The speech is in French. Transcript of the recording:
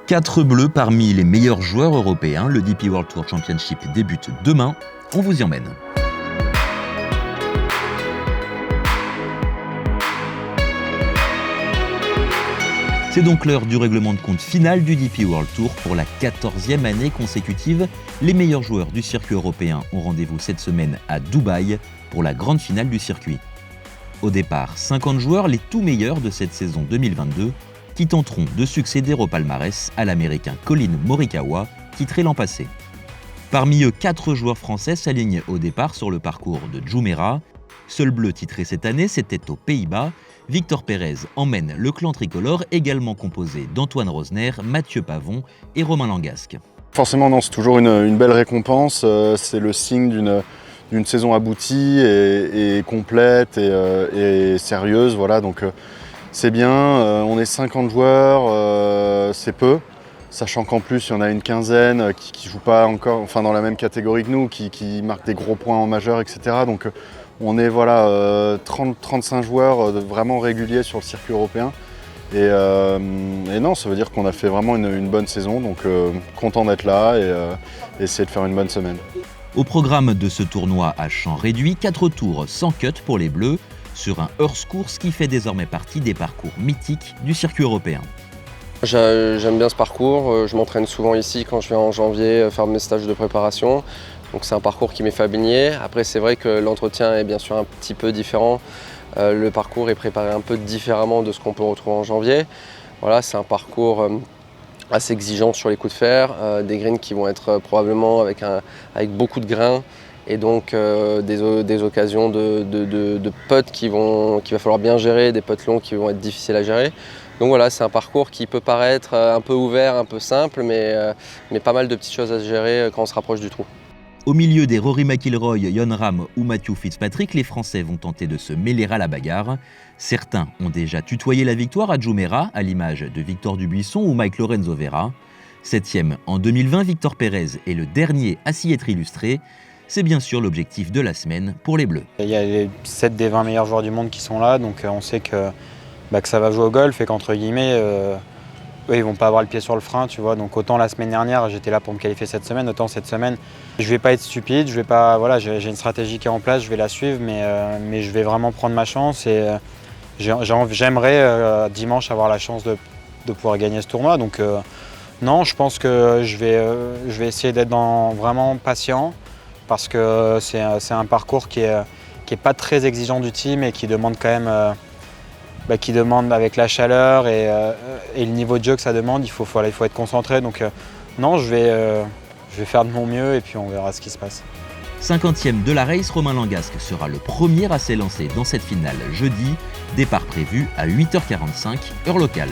4 bleus parmi les meilleurs joueurs européens. Le DP World Tour Championship débute demain. On vous y emmène. C'est donc l'heure du règlement de compte final du DP World Tour. Pour la 14e année consécutive, les meilleurs joueurs du circuit européen ont rendez-vous cette semaine à Dubaï pour la grande finale du circuit. Au départ, 50 joueurs, les tout meilleurs de cette saison 2022, qui tenteront de succéder au palmarès à l'américain Collin Morikawa, titré l'an passé. Parmi eux, 4 joueurs français s'alignent au départ sur le parcours de Jumeirah. Seul bleu titré cette année, c'était aux Pays-Bas. Victor Pérez emmène le clan tricolore, également composé d'Antoine Rosner, Mathieu Pavon et Romain Langasque. Forcément, non, c'est toujours une belle récompense. C'est le signe d'une saison aboutie et complète et sérieuse. Voilà, donc c'est bien. On est 50 joueurs, c'est peu. Sachant qu'en plus, il y en a une quinzaine qui ne jouent pas encore, enfin dans la même catégorie que nous, qui marquent des gros points en majeur, etc. Donc on est 30-35 joueurs vraiment réguliers sur le circuit européen. Et non, ça veut dire qu'on a fait vraiment une bonne saison, donc content d'être là et essayer de faire une bonne semaine. Au programme de ce tournoi à champ réduit, 4 tours sans cut pour les Bleus, sur un Earth Course qui fait désormais partie des parcours mythiques du circuit européen. J'aime bien ce parcours, je m'entraîne souvent ici quand je viens en janvier faire mes stages de préparation. Donc c'est un parcours qui m'est familier. Après c'est vrai que l'entretien est bien sûr un petit peu différent. Le parcours est préparé un peu différemment de ce qu'on peut retrouver en janvier. Voilà, c'est un parcours assez exigeant sur les coups de fer, des greens qui vont être probablement avec beaucoup de grains et donc des occasions de putts qu'il va falloir bien gérer, des putts longs qui vont être difficiles à gérer. Donc voilà, c'est un parcours qui peut paraître un peu ouvert, un peu simple, mais pas mal de petites choses à gérer quand on se rapproche du trou. Au milieu des Rory McIlroy, Jon Rahm ou Matthew Fitzpatrick, les Français vont tenter de se mêler à la bagarre. Certains ont déjà tutoyé la victoire à Jumeirah, à l'image de Victor Dubuisson ou Mike Lorenzo Vera. 7e en 2020, Victor Pérez est le dernier à s'y être illustré. C'est bien sûr l'objectif de la semaine pour les Bleus. Il y a les 7 des 20 meilleurs joueurs du monde qui sont là, donc on sait que ça va jouer au golf et qu'entre guillemets, eux, ils vont pas avoir le pied sur le frein, tu vois. Donc autant la semaine dernière, j'étais là pour me qualifier cette semaine, autant cette semaine, je vais pas être stupide, j'ai une stratégie qui est en place, je vais la suivre, mais je vais vraiment prendre ma chance et j'aimerais dimanche avoir la chance de pouvoir gagner ce tournoi. Donc non, je pense que je vais essayer d'être vraiment patient parce que c'est un parcours qui est pas très exigeant du team et qui demande quand même qui demande avec la chaleur et le niveau de jeu que ça demande, il faut être concentré. Donc non, je vais faire de mon mieux et puis on verra ce qui se passe. 50e de la race, Romain Langasque sera le premier à s'élancer dans cette finale jeudi. Départ prévu à 8h45, heure locale.